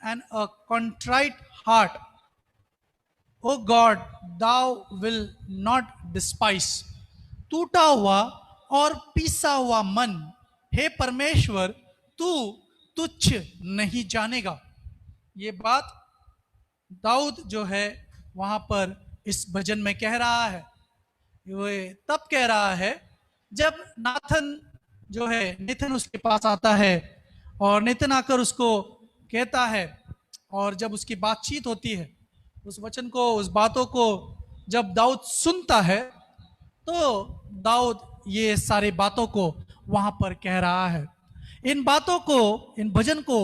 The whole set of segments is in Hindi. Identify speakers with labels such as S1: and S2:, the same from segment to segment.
S1: and a contrite heart, O God, thou will not despise. टूटा हुआ और पीसा हुआ मन, हे परमेश्वर, तू तुच्छ नहीं जानेगा। ये बात दाऊद जो है वहां पर इस भजन में कह रहा है। ये तब कह रहा है जब नेथन उसके पास आता है और नेथन आकर उसको कहता है, और जब उसकी बातचीत होती है, उस वचन को, उस बातों को जब दाऊद सुनता है, तो दाऊद ये सारी बातों को वहां पर कह रहा है। इन बातों को, इन भजन को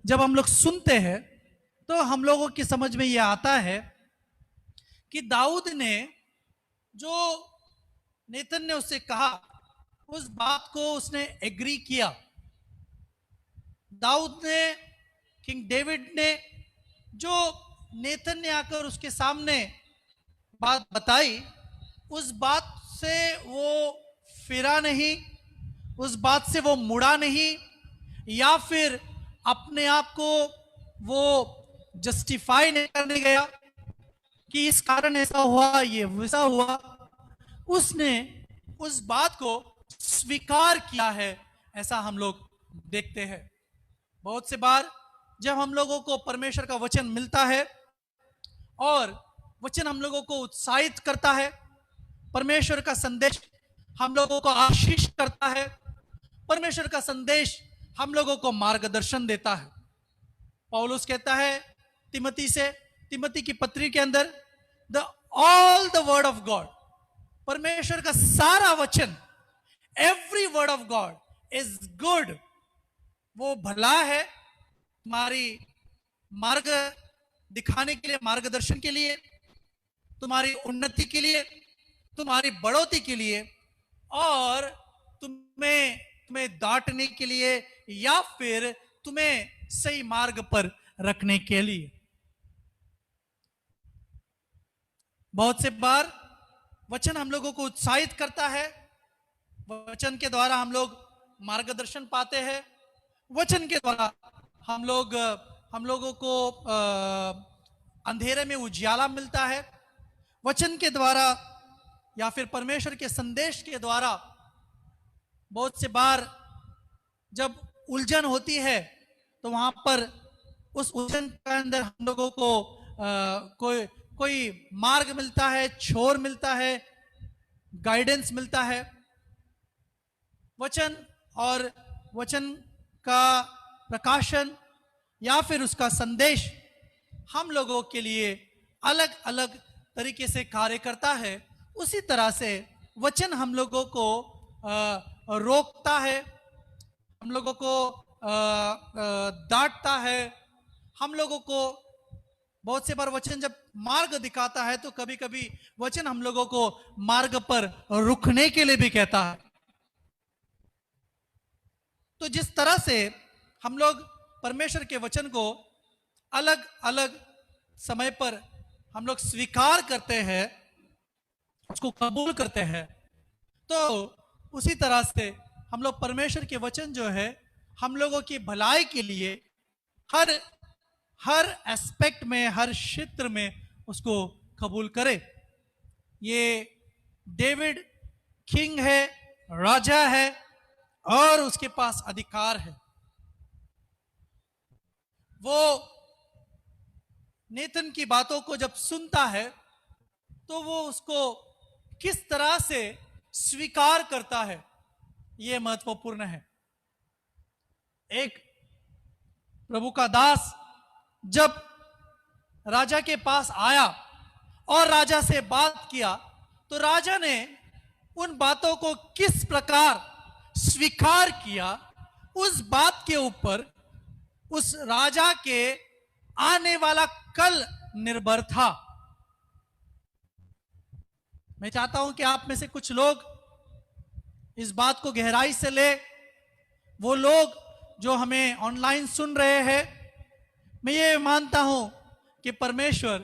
S1: जब हम लोग सुनते हैं तो हम लोगों की समझ में ये आता है कि दाऊद ने जो नेथन ने उससे कहा, उस बात को उसने एग्री किया। दाऊद ने, किंग डेविड ने, जो नेथन ने आकर उसके सामने बात बताई, उस बात से वो फिरा नहीं, उस बात से वो मुड़ा नहीं, या फिर अपने आप को वो जस्टिफाई नहीं करने गया कि इस कारण ऐसा हुआ, ये वैसा हुआ। उसने उस बात को स्वीकार किया है। ऐसा हम लोग देखते हैं। बहुत से बार जब हम लोगों को परमेश्वर का वचन मिलता है और वचन हम लोगों को उत्साहित करता है, परमेश्वर का संदेश हम लोगों को आशीष करता है, परमेश्वर का संदेश हम लोगों को मार्गदर्शन देता है। पौलुस कहता है तिमोथी की पत्री के अंदर, all the word of God, परमेश्वर का सारा वचन, every word of God is good, वो भला है तुम्हारी मार्ग दिखाने के लिए, मार्गदर्शन के लिए, तुम्हारी उन्नति के लिए, तुम्हारी बढ़ोतरी के लिए, और तुम्हें डांटने के लिए, या फिर तुम्हें सही मार्ग पर रखने के लिए। बहुत से बार वचन हम लोगों को उत्साहित करता है, वचन के द्वारा हम लोग मार्गदर्शन पाते हैं, वचन के द्वारा हम लोगों को अंधेरे में उजियाला मिलता है, वचन के द्वारा या फिर परमेश्वर के संदेश के द्वारा बहुत से बार जब उलझन होती है तो वहां पर उस उलझन के अंदर हम लोगों को कोई मार्ग मिलता है, छोर मिलता है, गाइडेंस मिलता है। वचन और वचन का प्रकाशन या फिर उसका संदेश हम लोगों के लिए अलग अलग तरीके से कार्य करता है। उसी तरह से वचन हम लोगों को रोकता है, हम लोगों को डांटता है, हम लोगों को बहुत से बार वचन जब मार्ग दिखाता है तो कभी कभी वचन हम लोगों को मार्ग पर रुकने के लिए भी कहता है। तो जिस तरह से हम लोग परमेश्वर के वचन को अलग अलग समय पर हम लोग स्वीकार करते हैं, उसको कबूल करते हैं, तो उसी तरह से हम लोग परमेश्वर के वचन जो है हम लोगों की भलाई के लिए हर एस्पेक्ट में, हर क्षेत्र में उसको कबूल करे। ये डेविड किंग है, राजा है, और उसके पास अधिकार है। वो नेथन की बातों को जब सुनता है तो वो उसको किस तरह से स्वीकार करता है, यह महत्वपूर्ण है। एक प्रभु का दास जब राजा के पास आया और राजा से बात किया तो राजा ने उन बातों को किस प्रकार स्वीकार किया, उस बात के ऊपर उस राजा के आने वाला कल निर्भर था। मैं चाहता हूं कि आप में से कुछ लोग इस बात को गहराई से ले। वो लोग जो हमें ऑनलाइन सुन रहे हैं, मैं ये मानता हूं कि परमेश्वर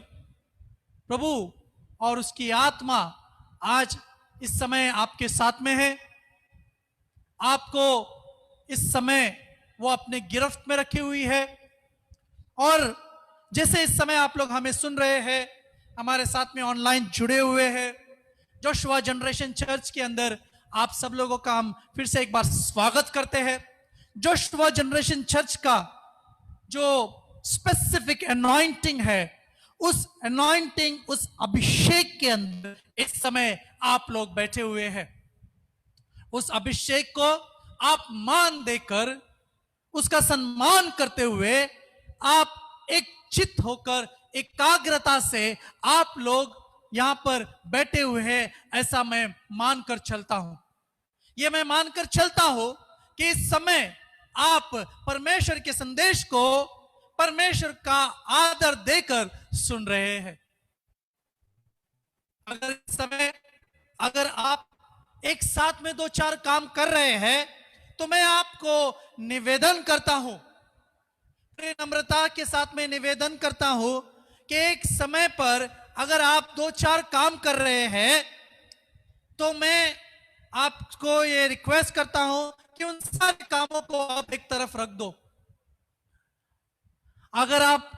S1: प्रभु और उसकी आत्मा आज इस समय आपके साथ में है। आपको इस समय वो अपने गिरफ्त में रखी हुई है। और जैसे इस समय आप लोग हमें सुन रहे हैं, हमारे साथ में ऑनलाइन जुड़े हुए हैं, जोशुआ जनरेशन चर्च के अंदर आप सब लोगों का हम फिर से एक बार स्वागत करते हैं। जोशुआ जनरेशन चर्च का जो स्पेसिफिक अनॉइंटिंग है, उस अनॉइंटिंग, उस अभिषेक के अंदर इस समय आप लोग बैठे हुए हैं। उस अभिषेक को आप मान देकर, उसका सम्मान करते हुए, आप एक चित्त होकर, एकाग्रता से आप लोग यहां पर बैठे हुए हैं, ऐसा मैं मानकर चलता हूं। यह मैं मानकर चलता हूं कि इस समय आप परमेश्वर के संदेश को परमेश्वर का आदर देकर सुन रहे हैं। अगर इस समय अगर आप एक साथ में 2-4 काम कर रहे हैं, तो मैं आपको निवेदन करता हूं, नम्रता के साथ में निवेदन करता हूं कि एक समय पर अगर आप 2-4 काम कर रहे हैं, तो मैं आपको ये रिक्वेस्ट करता हूं कि उन सारे कामों को आप एक तरफ रख दो। अगर आप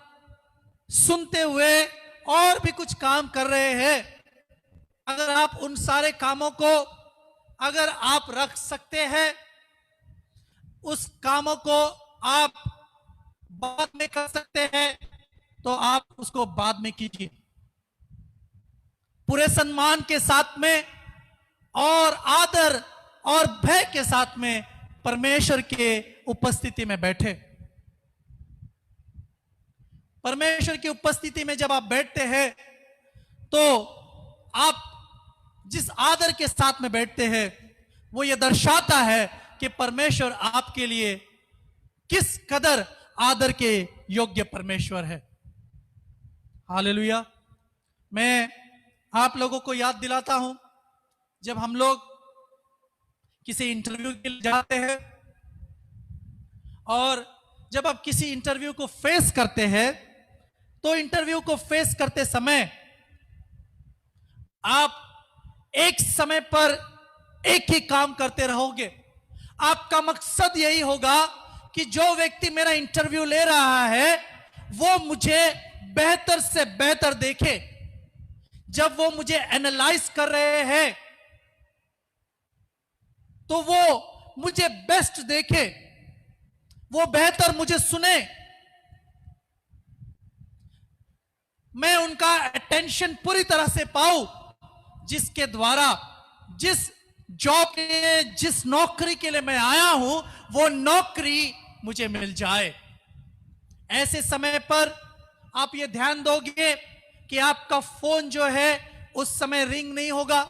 S1: सुनते हुए और भी कुछ काम कर रहे हैं, अगर आप उन सारे कामों को अगर आप रख सकते हैं, उस कामों को आप बाद में कर सकते हैं, तो आप उसको बाद में कीजिए, पूरे सम्मान के साथ में और आदर और भय के साथ में परमेश्वर के उपस्थिति में बैठे। परमेश्वर की उपस्थिति में जब आप बैठते हैं, तो आप जिस आदर के साथ में बैठते हैं, वो ये दर्शाता है कि परमेश्वर आपके लिए किस कदर आदर के योग्य परमेश्वर है। हालेलुया। मैं आप लोगों को याद दिलाता हूं, जब हम लोग किसी इंटरव्यू के लिए जाते हैं, और जब आप किसी इंटरव्यू को फेस करते हैं, तो इंटरव्यू को फेस करते समय आप एक समय पर एक ही काम करते रहोगे। आपका मकसद यही होगा कि जो व्यक्ति मेरा इंटरव्यू ले रहा है, वो मुझे बेहतर से बेहतर देखे। जब वो मुझे एनालाइज कर रहे हैं, तो वो मुझे बेस्ट देखे, वो बेहतर मुझे सुने, मैं उनका अटेंशन पूरी तरह से पाऊं, जिसके द्वारा जिस जॉब के लिए, जिस नौकरी के लिए मैं आया हूं, वो नौकरी मुझे मिल जाए। ऐसे समय पर आप ये ध्यान दोगे कि आपका फोन जो है उस समय रिंग नहीं होगा।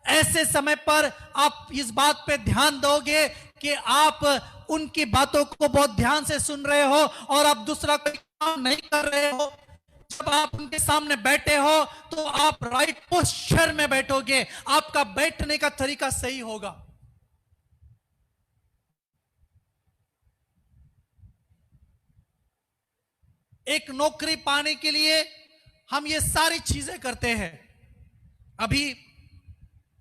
S1: ऐसे समय पर आप इस बात पे ध्यान दोगे कि आप उनकी बातों को बहुत ध्यान से सुन रहे हो और आप दूसरा कोई काम नहीं कर रहे हो। जब आप उनके सामने बैठे हो, तो आप राइट पोस्चर में बैठोगे, आपका बैठने का तरीका सही होगा। एक नौकरी पाने के लिए हम ये सारी चीजें करते हैं। अभी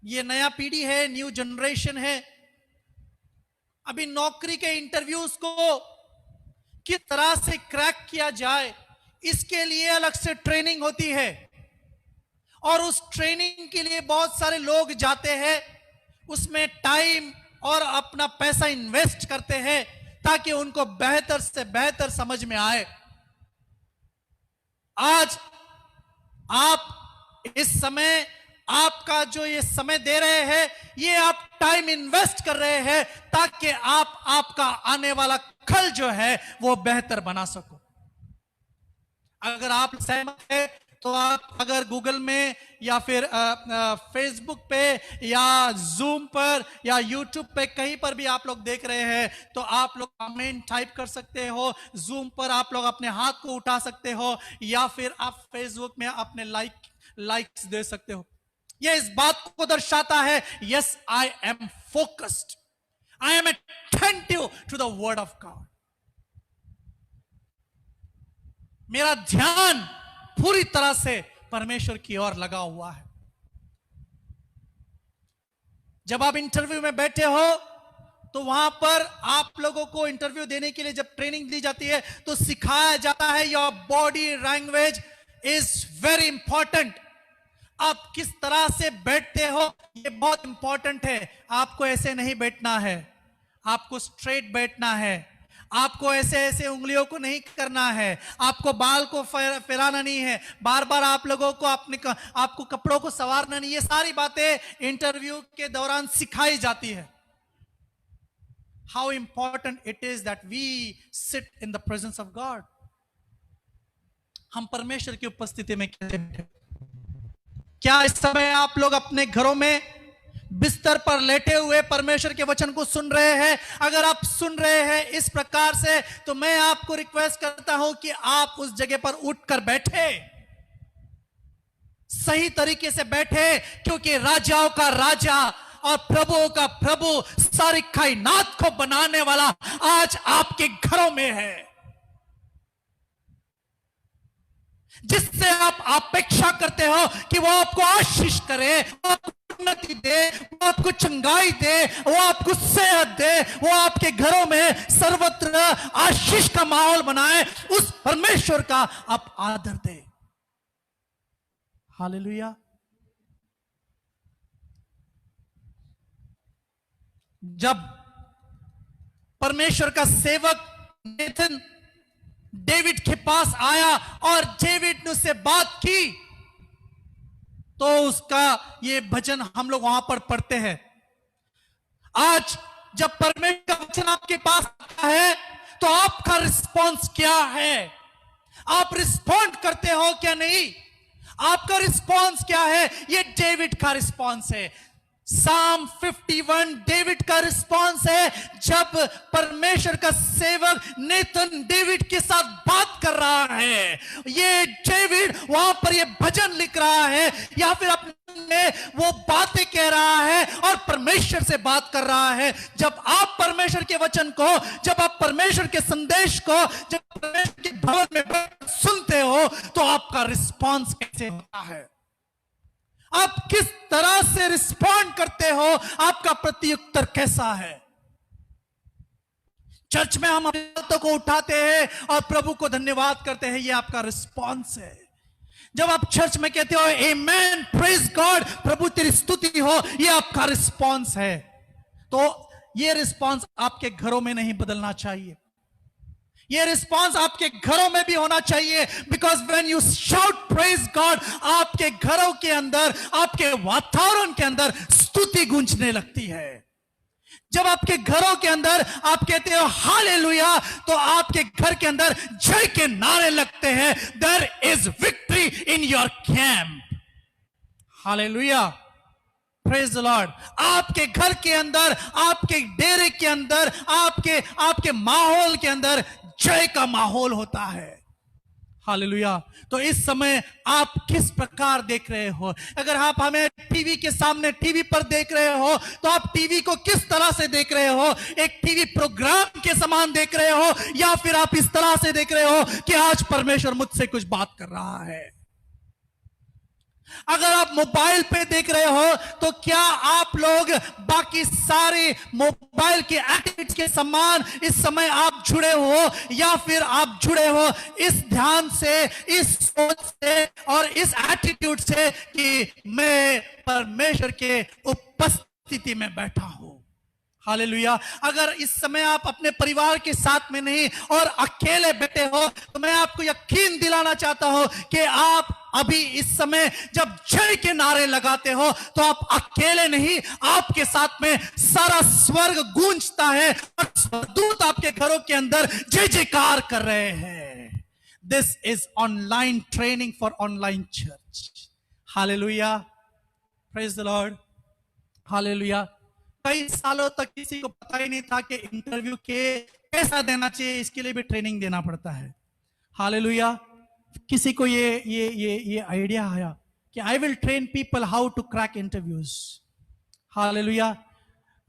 S1: ये नया पीढ़ी है, न्यू जनरेशन है, अभी नौकरी के इंटरव्यूज को किस तरह से क्रैक किया जाए, इसके लिए अलग से ट्रेनिंग होती है, और उस ट्रेनिंग के लिए बहुत सारे लोग जाते हैं, उसमें टाइम और अपना पैसा इन्वेस्ट करते हैं, ताकि उनको बेहतर से बेहतर समझ में आए। आज आप इस समय, आपका जो ये समय दे रहे हैं, ये आप टाइम इन्वेस्ट कर रहे हैं, ताकि आप आपका आने वाला कल जो है वो बेहतर बना सको। अगर आप सहमत हैं, तो आप अगर गूगल में या फिर फेसबुक पे या जूम पर या यूट्यूब पे कहीं पर भी आप लोग देख रहे हैं, तो आप लोग कमेंट टाइप कर सकते हो। जूम पर आप लोग अपने हाथ को उठा सकते हो, या फिर आप फेसबुक में अपने लाइक्स दे सकते हो। यह इस बात को दर्शाता है, yes I am focused, I am attentive to the word of God. मेरा ध्यान पूरी तरह से परमेश्वर की ओर लगा हुआ है। जब आप इंटरव्यू में बैठे हो, तो वहां पर आप लोगों को इंटरव्यू देने के लिए जब ट्रेनिंग दी जाती है तो सिखाया जाता है your body language is very important. आप किस तरह से बैठते हो ये बहुत इंपॉर्टेंट है। आपको ऐसे नहीं बैठना है, आपको स्ट्रेट बैठना है, आपको ऐसे ऐसे उंगलियों को नहीं करना है, आपको बाल को फैलाना नहीं है, बार बार आप लोगों को आपको कपड़ों को संवारना नहीं। ये सारी बातें इंटरव्यू के दौरान सिखाई जाती है। How important it is that we sit in the presence of God. हम परमेश्वर की उपस्थिति में कैसे बैठे। क्या इस समय आप लोग अपने घरों में बिस्तर पर लेटे हुए परमेश्वर के वचन को सुन रहे हैं? अगर आप सुन रहे हैं इस प्रकार से तो मैं आपको रिक्वेस्ट करता हूं कि आप उस जगह पर उठकर बैठे, सही तरीके से बैठे, क्योंकि राजाओं का राजा और प्रभुओं का प्रभु सारी कायनात को बनाने वाला आज आपके घरों में है। जिससे आप अपेक्षा करते हो कि वो आपको आशीष करे, वो आपको उन्नति दे, वो आपको चंगाई दे, वो आपको सेहत दे, वो आपके घरों में सर्वत्र आशीष का माहौल बनाए, उस परमेश्वर का आप आदर दे। हालेलुया। जब परमेश्वर का सेवक नेथन डेविड के पास आया और डेविड ने उससे बात की तो उसका ये भजन हम लोग वहां पर पढ़ते हैं। आज जब परमेश्वर का वचन आपके पास आता है तो आपका रिस्पॉन्स क्या है? आप रिस्पॉन्ड करते हो क्या नहीं? आपका रिस्पॉन्स क्या है? ये डेविड का रिस्पॉन्स है। Psalm 51 डेविड का रिस्पॉन्स है। जब परमेश्वर का सेवक नेथन डेविड के साथ बात कर रहा है, ये डेविड वहां पर ये भजन लिख रहा है या फिर अपने वो बातें कह रहा है और परमेश्वर से बात कर रहा है। जब आप परमेश्वर के वचन को, जब आप परमेश्वर के संदेश को, जब परमेश्वर के भवन में सुनते हो तो आपका रिस्पॉन्स कैसे होता है? आप किस तरह से रिस्पॉन्ड करते हो? आपका प्रत्युत्तर कैसा है? चर्च में हम अपने हाथों को उठाते हैं और प्रभु को धन्यवाद करते हैं, ये आपका रिस्पॉन्स है। जब आप चर्च में कहते हो आमेन, प्रेज गॉड, प्रभु तेरी स्तुति हो, ये आपका रिस्पॉन्स है। तो ये रिस्पॉन्स आपके घरों में नहीं बदलना चाहिए, ये रिस्पॉन्स आपके घरों में भी होना चाहिए। Because when you shout praise God, आपके घरों के अंदर, आपके वातावरण के अंदर स्तुति गूंजने लगती है। जब आपके घरों के अंदर आप कहते हो हालेलुया, तो आपके घर के अंदर जय के नारे लगते हैं। There is victory in your camp. Hallelujah, praise the Lord. आपके घर के अंदर, आपके डेरे के अंदर, आपके माहौल के अंदर जय का माहौल होता है। हालेलुया। तो इस समय आप किस प्रकार देख रहे हो? अगर आप हमें टीवी के सामने, टीवी पर देख रहे हो तो आप टीवी को किस तरह से देख रहे हो? एक टीवी प्रोग्राम के समान देख रहे हो या फिर आप इस तरह से देख रहे हो कि आज परमेश्वर मुझसे कुछ बात कर रहा है? अगर आप मोबाइल पे देख रहे हो तो क्या आप लोग बाकी सारे मोबाइल के एक्टिविटीज के समान इस समय आप जुड़े हो, या फिर आप जुड़े हो इस ध्यान से, इस सोच से और इस एटीट्यूड से कि मैं परमेश्वर के उपस्थिति में बैठा हूं? हालेलुया। अगर इस समय आप अपने परिवार के साथ में नहीं और अकेले बैठे हो तो मैं आपको यकीन दिलाना चाहता हूं कि आप अभी इस समय जब जय के नारे लगाते हो तो आप अकेले नहीं, आपके साथ में सारा स्वर्ग गूंजता है और स्वर्गदूत आपके घरों के अंदर जय जयकार कर रहे हैं। This is online training for online church. Hallelujah, praise the Lord. Hallelujah. कई सालों तक किसी को पता ही नहीं था कि इंटरव्यू कैसा देना चाहिए, इसके लिए भी ट्रेनिंग देना पड़ता है। हालेलुया। किसी को ये आइडिया आया कि I will train people how to crack interviews. Hallelujah.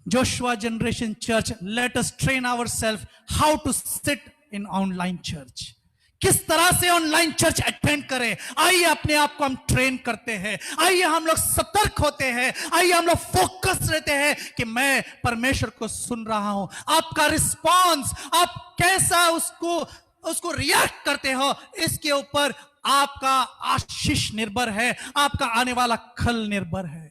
S1: Joshua Generation Church, let us train ourselves how to sit in online church. किस तरह से ऑनलाइन चर्च अटेंड करें, आइए अपने आप को हम ट्रेन करते हैं, आइए हम लोग सतर्क होते हैं, आइए हम लोग फोकस रहते हैं कि मैं परमेश्वर को सुन रहा हूं। आपका रिस्पॉन्स, आप कैसा उसको रिएक्ट करते हो, इसके ऊपर आपका आशीष निर्भर है, आपका आने वाला कल निर्भर है।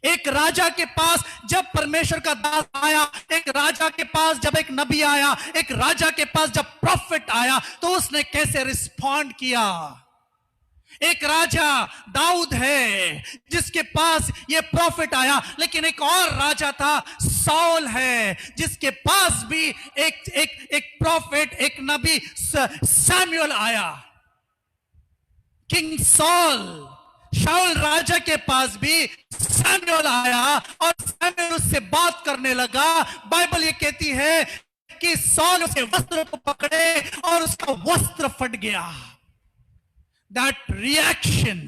S1: एक राजा के पास जब परमेश्वर का दास आया, एक राजा के पास जब एक नबी आया, एक राजा के पास जब प्रॉफिट आया, तो उसने कैसे रिस्पॉन्ड किया। एक राजा दाऊद है जिसके पास ये प्रॉफिट आया, लेकिन एक और राजा था सौल है जिसके पास भी एक प्रॉफिट, एक नबी सैमुअल आया। किंग शाऊल राजा के पास भी सैमुअल आया और सैमुअल उससे बात करने लगा। बाइबल ये कहती है कि सौल उसके वस्त्र को पकड़े और उसका वस्त्र फट गया। दैट रिएक्शन,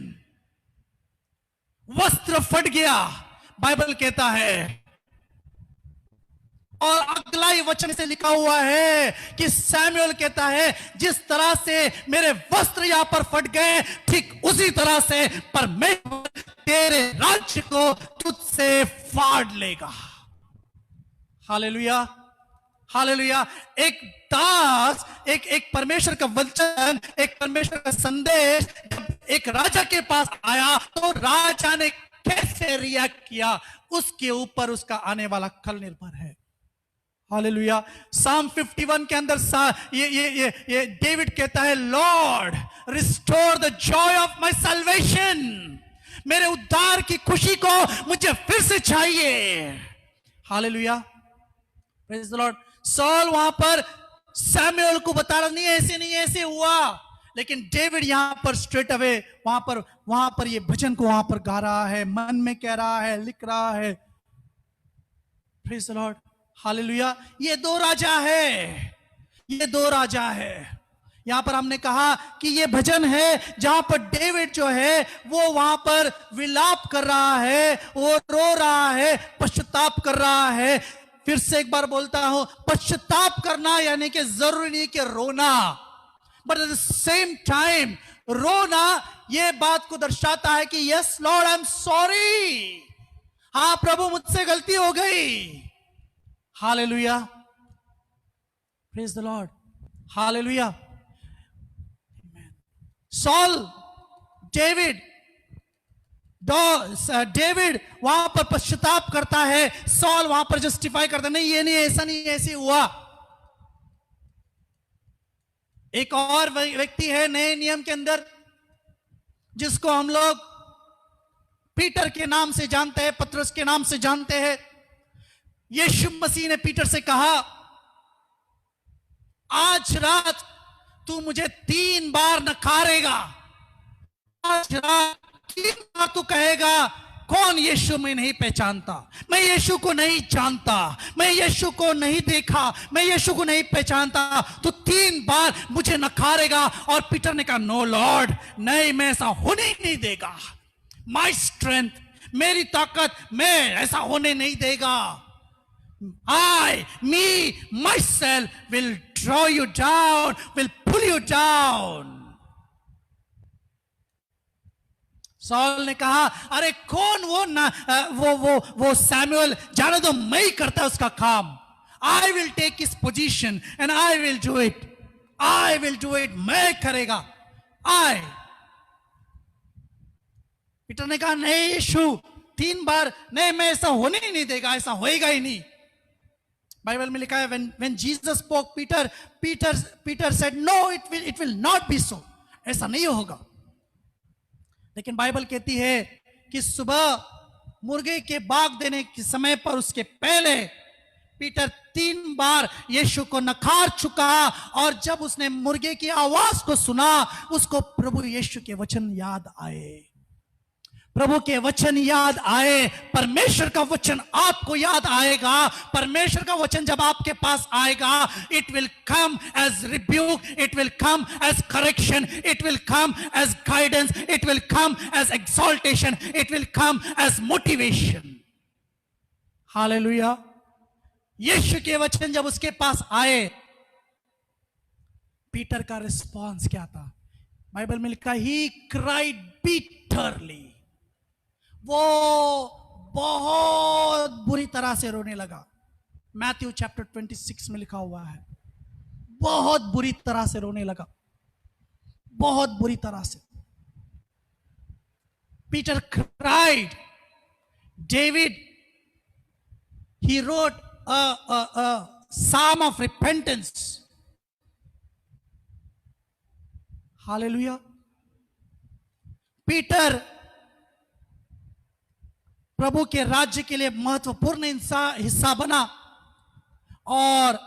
S1: वस्त्र फट गया, बाइबल कहता है। और अगला ही वचन से लिखा हुआ है कि सैमुअल कहता है जिस तरह से मेरे वस्त्र यहां पर फट गए, ठीक उसी तरह से परमेश्वर तेरे राज्य को तुझसे फाड़ लेगा। Hallelujah, hallelujah. एक दास, एक परमेश्वर का वचन, एक परमेश्वर का संदेश जब एक राजा के पास आया तो राजा ने कैसे रिएक्ट किया, उसके ऊपर उसका आने वाला कल निर्भर है। हालेलुया। Psalm 51 के अंदर ये डेविड कहता है, Lord restore the joy of my salvation, मेरे उद्धार की खुशी को मुझे फिर से चाहिए। Hallelujah, praise the Lord. Saul वहां पर सैमुअल को बता रहा, नहीं ऐसे नहीं, ऐसे हुआ, लेकिन डेविड यहां पर स्ट्रेट अवे वहां पर ये भजन को वहां पर गा रहा है, मन में कह रहा है, लिख रहा है। Praise the Lord, hallelujah. ये दो राजा है, ये दो राजा है। यहां पर हमने कहा कि ये भजन है जहां पर डेविड जो है वो वहां पर विलाप कर रहा है, वो रो रहा है, पश्चाताप कर रहा है। फिर से एक बार बोलता हूं, पश्चाताप करना यानी कि जरूरी नहीं कि रोना, but at the same time रोना ये बात को दर्शाता है कि yes Lord I am sorry, हाँ प्रभु मुझसे गलती हो गई। Hallelujah, praise the Lord, hallelujah. Saul, David वहां पर पश्चाताप करता है, सॉल वहां पर जस्टिफाई करता है, नहीं ये नहीं, ऐसा नहीं, ऐसे हुआ। एक और व्यक्ति है नए नियम के अंदर जिसको हम लोग पीटर के नाम से जानते हैं, पतरस के नाम से जानते हैं। यीशु मसीह ने पीटर से कहा, आज रात तू मुझे 3 बार नकारेगा, आज रात 3 बार तू कहेगा कौन यीशु में नहीं पहचानता, मैं यीशु को नहीं जानता, मैं यीशु को नहीं देखा, मैं यीशु को नहीं पहचानता, तो 3 बार मुझे नकारेगा। और पीटर ने कहा, नो लॉर्ड, नहीं मैं ऐसा होने ही नहीं देगा, माई स्ट्रेंथ, मेरी ताकत, मैं ऐसा होने नहीं देगा। me, myself will draw you down, will pull you down. Saul ने कहा, अरे कौन वो ना वो सैमुअल, जाने दो, मैं ही करता उसका काम। I will take his position and I will do it. I will do it. मैं करेगा। पीटर ने कहा, नहीं यीशु 3 बार नहीं, मैं ऐसा होने ही नहीं देगा, ऐसा होएगा ही नहीं। बाइबल में लिखा है, when Jesus spoke, Peter said, no, it will not be so. ऐसा नहीं होगा। लेकिन बाइबल कहती है कि सुबह मुर्गे के बाग देने के समय पर उसके पहले पीटर 3 बार यीशु को नकार चुका। और जब उसने मुर्गे की आवाज को सुना, उसको प्रभु यीशु के वचन याद आए, प्रभु के वचन याद आए। परमेश्वर का वचन आपको याद आएगा। परमेश्वर का वचन जब आपके पास आएगा, it will come as rebuke, it will come as correction, it will come as guidance, it will come as exaltation, it will come as motivation. Hallelujah. Yeshu के वचन जब उसके पास आए पीटर का रिस्पॉन्स क्या था? बाइबल में लिखा ही क्राइड बिटरली, वो बहुत बुरी तरह से रोने लगा। मैथ्यू चैप्टर 26 में लिखा हुआ है, बहुत बुरी तरह से रोने लगा, बहुत बुरी तरह से। Peter cried, David he wrote a psalm of repentance. Hallelujah. Peter प्रभु के राज्य के लिए महत्वपूर्ण हिस्सा बना, और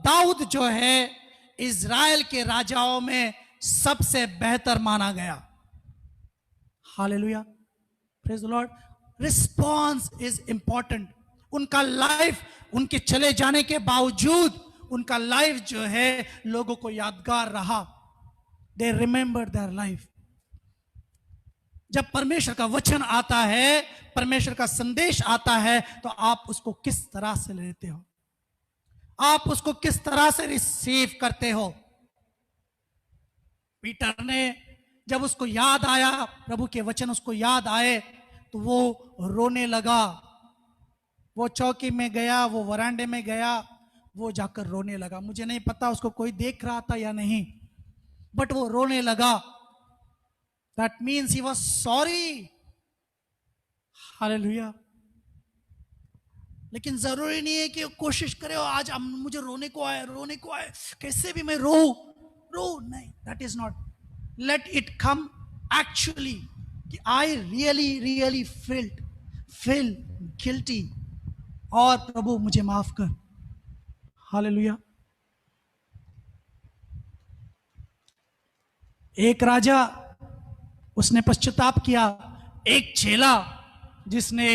S1: दाऊद जो है इज़राइल के राजाओं में सबसे बेहतर माना गया। Hallelujah, praise the Lord. Response is important. उनका लाइफ, उनके चले जाने के बावजूद उनका लाइफ जो है लोगों को यादगार रहा। They remember their life. जब परमेश्वर का वचन आता है, परमेश्वर का संदेश आता है, तो आप उसको किस तरह से लेते हो, आप उसको किस तरह से रिसीव करते हो। पीटर ने जब उसको याद आया, प्रभु के वचन उसको याद आए, तो वो रोने लगा। वो चौकी में गया, वो वरांडे में गया, वो जाकर रोने लगा। मुझे नहीं पता उसको कोई देख रहा था या नहीं, बट वो रोने लगा। That means he was sorry. Hallelujah. लेकिन जरूरी नहीं है कि कोशिश करे आज मुझे रोने को आए, रोने को आए, कैसे भी मैं रो नहीं। That is not. Let it come actually कि आई रियली फील गिल्टी, और प्रभु मुझे माफ कर। हालेलुया। एक राजा, उसने पश्चाताप किया। एक चेला जिसने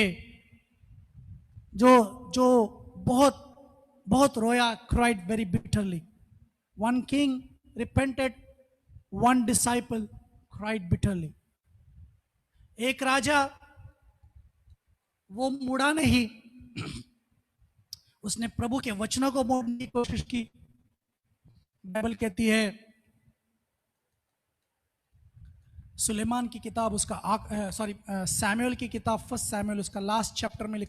S1: जो बहुत रोया, cried very bitterly. One king repented, one disciple cried bitterly. एक राजा, वो मुड़ा नहीं, उसने प्रभु के वचनों को मोड़ने की कोशिश की। बाइबल कहती है, सुलेमान की किताब, उसका सैमुएल की किताब, फर्स्ट सैमुएल, उसका लास्ट चैप्टर में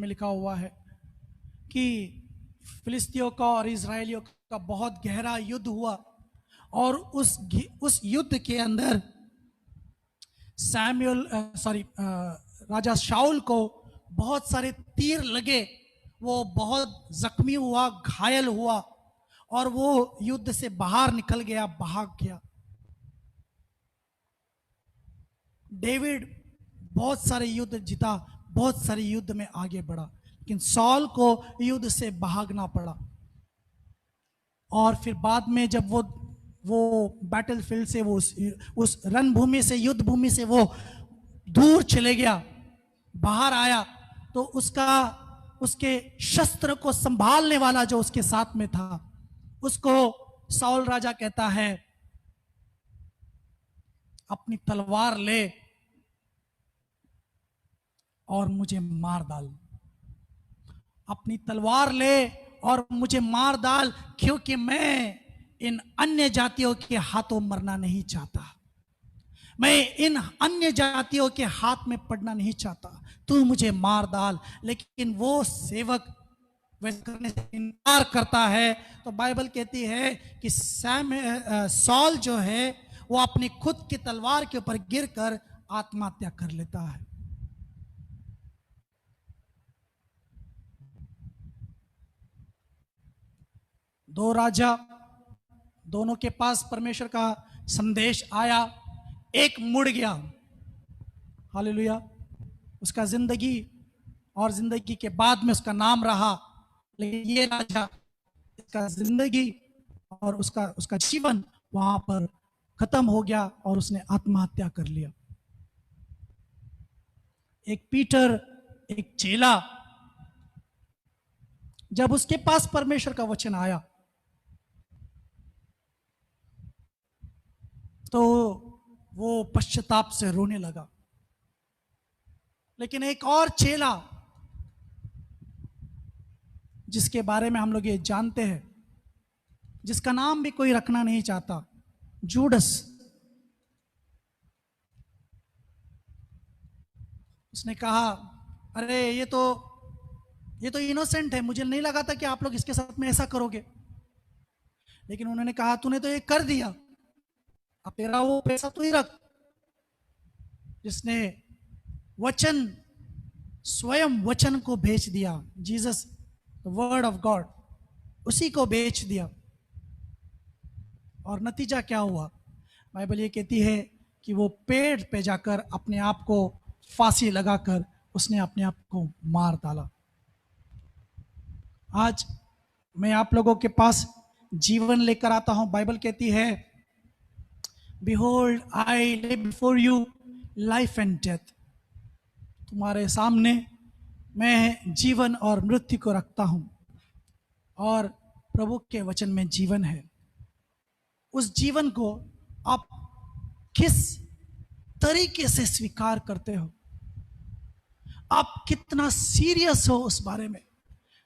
S1: लिखा हुआ है कि फिलिस्तियों का और इजराइलियों का बहुत गहरा युद्ध हुआ, और उस युद्ध के अंदर राजा शाऊल को बहुत सारे तीर लगे। वो बहुत जख्मी हुआ, घायल हुआ, और वो युद्ध से बाहर निकल गया, भाग गया। डेविड बहुत सारे युद्ध जीता, बहुत सारे युद्ध में आगे बढ़ा, लेकिन सॉल को युद्ध से भागना पड़ा। और फिर बाद में जब वो बैटलफील्ड से, वो उस रणभूमि से, युद्ध भूमि से वो दूर चले गया, बाहर आया, तो उसके शस्त्र को संभालने वाला जो उसके साथ में था, उसको साउल राजा कहता है, अपनी तलवार ले और मुझे मार डाल। अपनी तलवार ले और मुझे मार डाल, क्योंकि मैं इन अन्य जातियों के हाथों मरना नहीं चाहता। मैं इन अन्य जातियों के हाथ में पड़ना नहीं चाहता। तू मुझे मार डाल। लेकिन वो सेवक वैसा करने से इनकार करता है। तो बाइबल कहती है कि सॉल जो है वो अपनी खुद की तलवार के ऊपर गिरकर आत्महत्या कर लेता है। दो राजा, दोनों के पास परमेश्वर का संदेश आया, एक मुड़ गया। हालेलुया। उसका जिंदगी और जिंदगी के बाद में उसका नाम रहा, लेकिन ये राजा, इसका जिंदगी और उसका जीवन वहां पर खत्म हो गया और उसने आत्महत्या कर लिया। एक पीटर, एक चेला, जब उसके पास परमेश्वर का वचन आया तो वो पश्चाताप से रोने लगा। लेकिन एक और चेला जिसके बारे में हम लोग ये जानते हैं, जिसका नाम भी कोई रखना नहीं चाहता, जूडस। उसने कहा, अरे ये तो इनोसेंट है, मुझे नहीं लगा था कि आप लोग इसके साथ में ऐसा करोगे। लेकिन उन्होंने कहा, तूने तो ये कर दिया, अब तेरा वो पैसा तू ही रख। जिसने वचन, स्वयं वचन को बेच दिया, जीसस वर्ड ऑफ गॉड, उसी को बेच दिया। और नतीजा क्या हुआ? बाइबल ये कहती है कि वो पेड़ पे जाकर अपने आप को फांसी लगाकर उसने अपने आप को मार डाला। आज मैं आप लोगों के पास जीवन लेकर आता हूं। बाइबल कहती है, बिहोल्ड आई ले before you life and death. तुम्हारे सामने मैं जीवन और मृत्यु को रखता हूं, और प्रभु के वचन में जीवन है। उस जीवन को आप किस तरीके से स्वीकार करते हो, आप कितना सीरियस हो उस बारे में।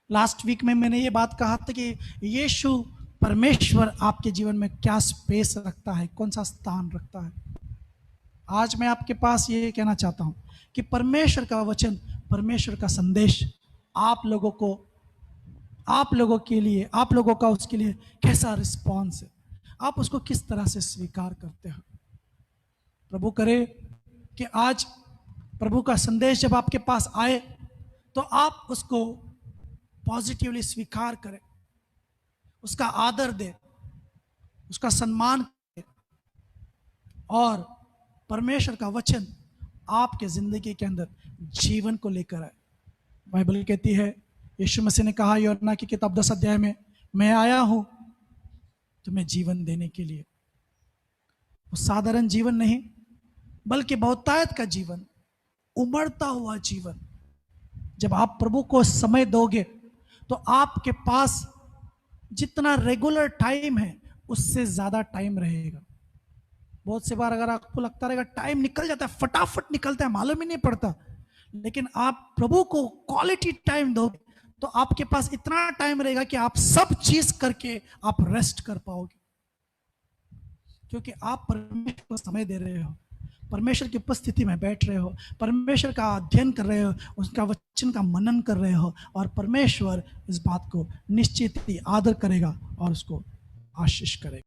S1: लास्ट वीक में मैंने ये बात कहा था कि यीशु परमेश्वर आपके जीवन में क्या स्पेस रखता है, कौन सा स्थान रखता है। आज मैं आपके पास ये कहना चाहता हूं कि परमेश्वर का वचन, परमेश्वर का संदेश आप लोगों के लिए, आप लोगों का उसके लिए कैसा रिस्पॉन्स है, आप उसको किस तरह से स्वीकार करते हो। प्रभु करे कि आज प्रभु का संदेश जब आपके पास आए तो आप उसको पॉजिटिवली स्वीकार करें, उसका आदर दें, उसका सम्मान करें, और परमेश्वर का वचन आपके जिंदगी के अंदर जीवन को लेकर आए। बाइबल कहती है, यीशु मसीह ने कहा यूहन्ना की किताब 10 अध्याय में, मैं आया हूं तुम्हें जीवन देने के लिए। वो साधारण जीवन नहीं, बल्कि बहुतायत का जीवन, उमड़ता हुआ जीवन। जब आप प्रभु को समय दोगे तो आपके पास जितना रेगुलर टाइम है उससे ज्यादा टाइम रहेगा। बहुत सी बार अगर आपको लगता रहेगा टाइम निकल जाता है, फटाफट निकलता है, मालूम ही नहीं पड़ता, लेकिन आप प्रभु को क्वालिटी टाइम दोगे तो आपके पास इतना टाइम रहेगा कि आप सब चीज करके आप रेस्ट कर पाओगे, क्योंकि आप परमेश्वर को समय दे रहे हो, परमेश्वर की उपस्थिति में बैठ रहे हो, परमेश्वर का अध्ययन कर रहे हो, उसका वचन का मनन कर रहे हो, और परमेश्वर इस बात को निश्चित ही आदर करेगा और उसको आशीष करेगा।